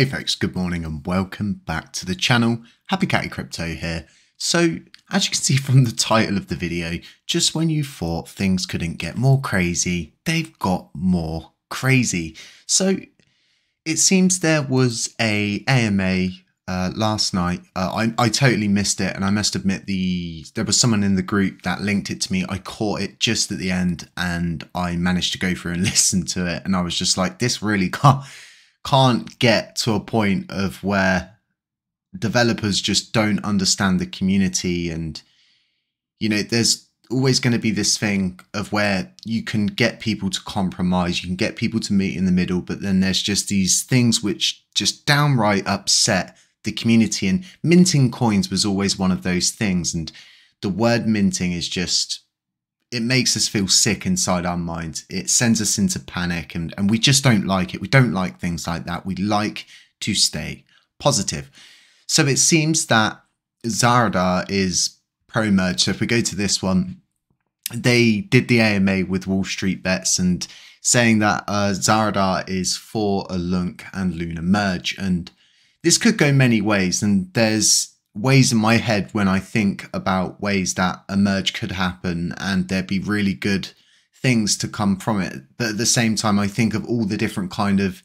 Hey folks, good morning and welcome back to the channel. Happy Catty Crypto here. So, as you can see from the title of the video, just when you thought things couldn't get more crazy, they've got more crazy. So, it seems there was a AMA last night. I totally missed it, and I must admit there was someone in the group that linked it to me. I caught it just at the end, and I managed to go through and listen to it, and I was just like, this really can't get to a point of where developers just don't understand the community. And you know, there's always going to be this thing of where you can get people to compromise, you can get people to meet in the middle, but then there's just these things which just downright upset the community, and minting coins was always one of those things. And the word minting is just, it makes us feel sick inside our minds. It sends us into panic, and we just don't like it. We don't like things like that. We like to stay positive. So it seems that Zarda is pro-merge. So if we go to this one, they did the AMA with Wall Street Bets and saying that Zarda is for a LUNC and Luna merge. And this could go many ways. And there's ways in my head when I think about ways that a merge could happen and there'd be really good things to come from it. But at the same time, I think of all the different kind of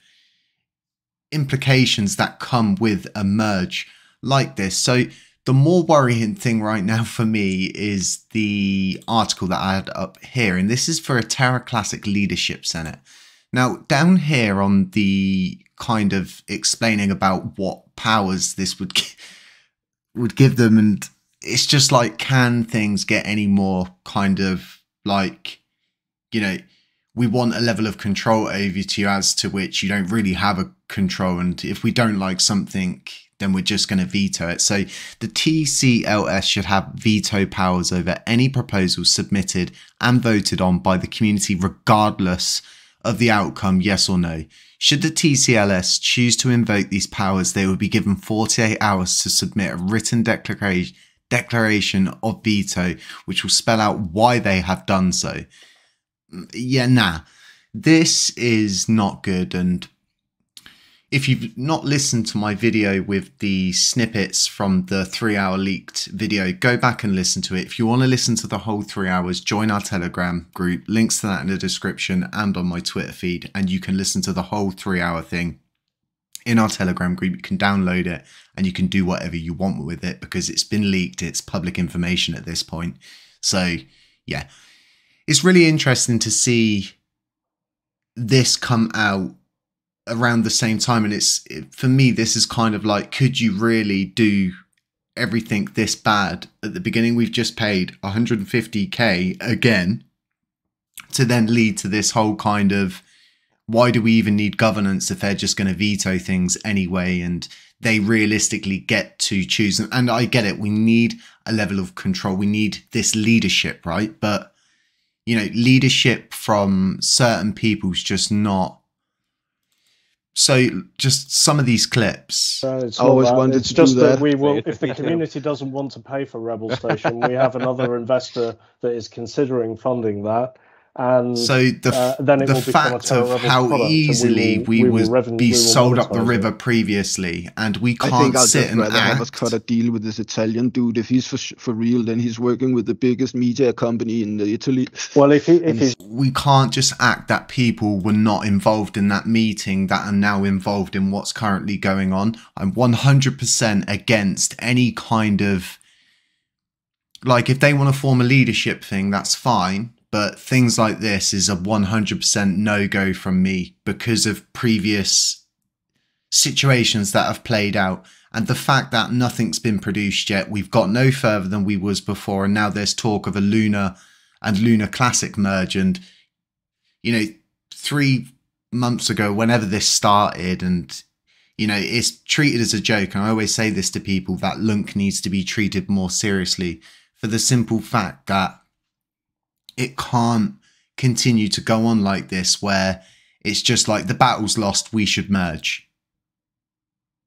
implications that come with a merge like this. So the more worrying thing right now for me is the article that I had up here, and this is for a Terra Classic Leadership Senate. Now, down here on the kind of explaining about what powers this would give them, and it's just like, can things get any more kind of like, you know, we want a level of control over you as to which you don't really have a control, and if we don't like something, then we're just going to veto it. So the TCLS should have veto powers over any proposals submitted and voted on by the community regardless of the outcome, yes or no. Should the TCLS choose to invoke these powers, they will be given 48 hours to submit a written declaration of veto, which will spell out why they have done so. Yeah, nah, this is not good. And if you've not listened to my video with the snippets from the 3-hour leaked video, go back and listen to it. If you want to listen to the whole 3 hours, join our Telegram group. Links to that in the description and on my Twitter feed. And you can listen to the whole 3-hour thing in our Telegram group. You can download it and you can do whatever you want with it because it's been leaked. It's public information at this point. So yeah, it's really interesting to see this come out around the same time. And for me, this is kind of like, could you really do everything this bad at the beginning? We've just paid 150k again to then lead to this whole kind of, why do we even need governance if they're just going to veto things anyway, and they realistically get to choose. And I get it, we need a level of control, we need this leadership, right? But you know, leadership from certain people's just not. So just some of these clips. It's just that we will, if the community doesn't want to pay for Rebel Station, we have another investor that is considering funding that. And so the fact of how easily we would be sold up the river previously, and we can't sit and have us cut a deal with this Italian dude. If he's for real, then he's working with the biggest media company in Italy. Well, if he's, we can't just act that people were not involved in that meeting that are now involved in what's currently going on. I'm 100% against any kind of, like, if they want to form a leadership thing, that's fine. But things like this is a 100% no-go from me because of previous situations that have played out. And the fact that nothing's been produced yet, we've got no further than we was before. And now there's talk of a Luna and Luna Classic merge. And, you know, 3 months ago, whenever this started, and, you know, it's treated as a joke. And I always say this to people, that LUNC needs to be treated more seriously for the simple fact that it can't continue to go on like this, where it's just like the battle's lost, we should merge.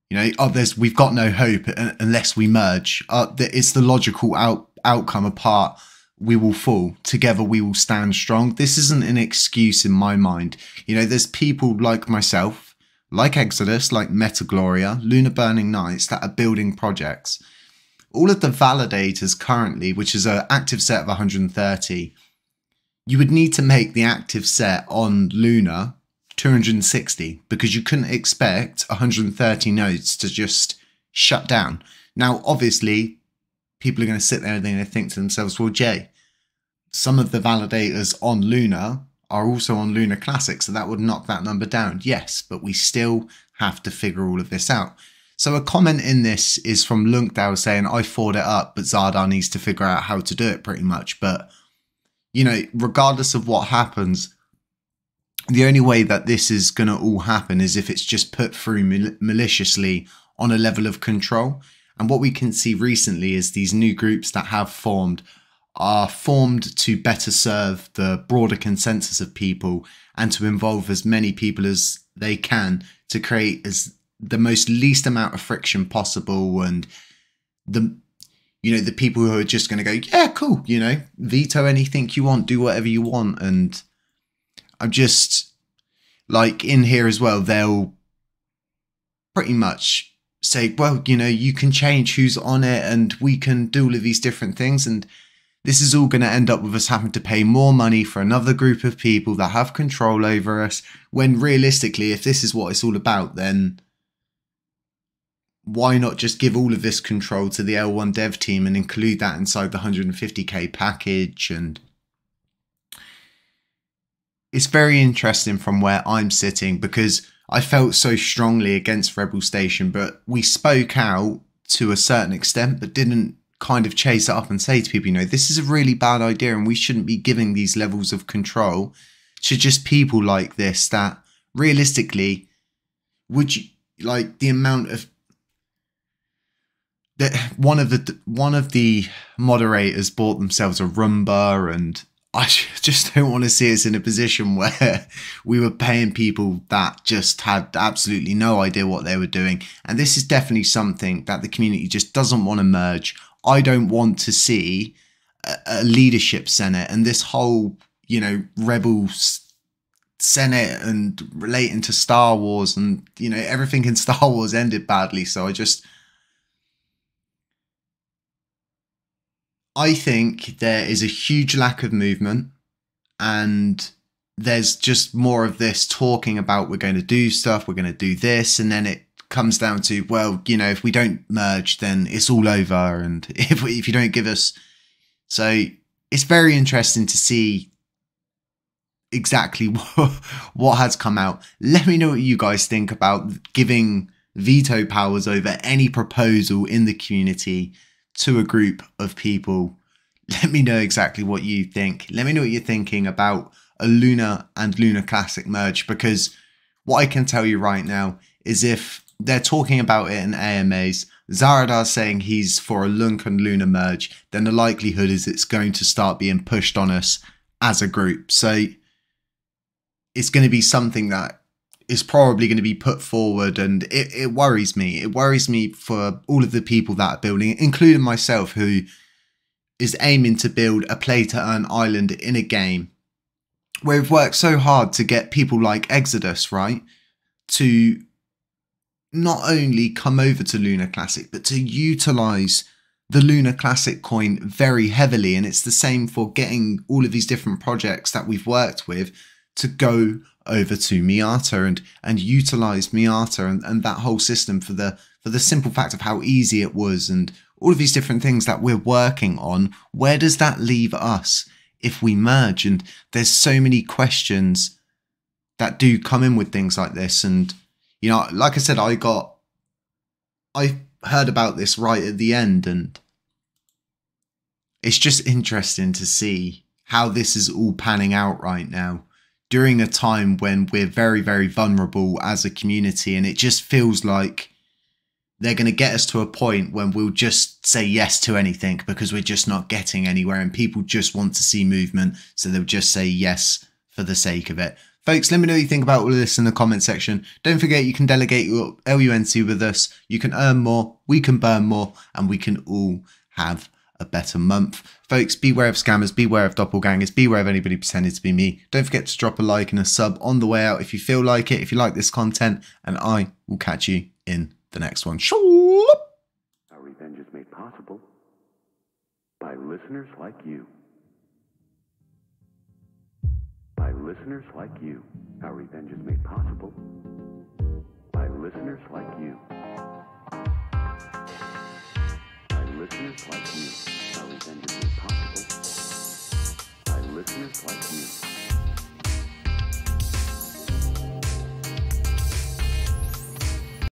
You know, we've got no hope unless we merge. It's the logical outcome. Apart, we will fall. Together, we will stand strong. This isn't an excuse in my mind. You know, there's people like myself like Exodus, like Metagloria, Lunar Burning Nights, that are building projects. All of the validators currently, which is an active set of 130, you would need to make the active set on Luna 260, because you couldn't expect 130 nodes to just shut down. Now, obviously, people are going to sit there and they're going to think to themselves, well, Jay, some of the validators on Luna are also on Luna Classic, so that would knock that number down. Yes, but we still have to figure all of this out. So a comment in this is from LUNC saying, I thought it up, but Zardar needs to figure out how to do it pretty much. But, you know, regardless of what happens, the only way that this is going to all happen is if it's just put through maliciously on a level of control. And what we can see recently is these new groups that have formed are formed to better serve the broader consensus of people and to involve as many people as they can to create as the most least amount of friction possible. And the people who are just going to go, yeah, cool, you know, veto anything you want, do whatever you want. And I'm just like in here as well, they'll pretty much say, well, you know, you can change who's on it and we can do all of these different things. And this is all going to end up with us having to pay more money for another group of people that have control over us, when realistically, if this is what it's all about, then why not just give all of this control to the L1 dev team and include that inside the 150k package? And it's very interesting from where I'm sitting, because I felt so strongly against Rebel Station, but we spoke out to a certain extent, but didn't kind of chase it up and say to people, you know, this is a really bad idea and we shouldn't be giving these levels of control to just people like this that realistically, would you like the amount of that one of the moderators bought themselves a Roomba, and I just don't want to see us in a position where we were paying people that just had absolutely no idea what they were doing. And this is definitely something that the community just doesn't want to merge. I don't want to see a leadership senate and this whole, you know, rebel senate and relating to Star Wars, and, you know, everything in Star Wars ended badly. So I think there is a huge lack of movement, and there's just more of this talking about we're going to do stuff, we're going to do this, and then it comes down to, well, you know, if we don't merge, then it's all over, and if you don't give us... So it's very interesting to see exactly what has come out. Let me know what you guys think about giving veto powers over any proposal in the community to a group of people. Let me know exactly what you think. Let me know what you're thinking about a Luna and Luna Classic merge, because what I can tell you right now is if they're talking about it in AMAs, Zaradar's saying he's for a LUNC and Luna merge, then the likelihood is it's going to start being pushed on us as a group. So it's going to be something that is probably going to be put forward, and it worries me. It worries me for all of the people that are building it, including myself, who is aiming to build a play-to-earn island in a game where we've worked so hard to get people like Exodus, right, to not only come over to Luna Classic, but to utilize the Luna Classic coin very heavily. And it's the same for getting all of these different projects that we've worked with to go over to Miata and utilize Miata and that whole system for the simple fact of how easy it was, and all of these different things that we're working on. Where does that leave us if we merge? And there's so many questions that do come in with things like this. And, you know, like I said, I heard about this right at the end, and it's just interesting to see how this is all panning out right now during a time when we're very, very vulnerable as a community. And it just feels like they're going to get us to a point when we'll just say yes to anything because we're just not getting anywhere, and people just want to see movement, so they'll just say yes for the sake of it. Folks, let me know what you think about all of this in the comment section. Don't forget, you can delegate your LUNC with us. You can earn more, we can burn more, and we can all have a better month. Folks, beware of scammers, beware of doppelgangers, beware of anybody pretending to be me. Don't forget to drop a like and a sub on the way out if you feel like it, if you like this content, and I will catch you in the next one. Our revenge is made possible by listeners like you. By listeners like you. Our revenge is made possible by listeners like you. By listeners like you. Our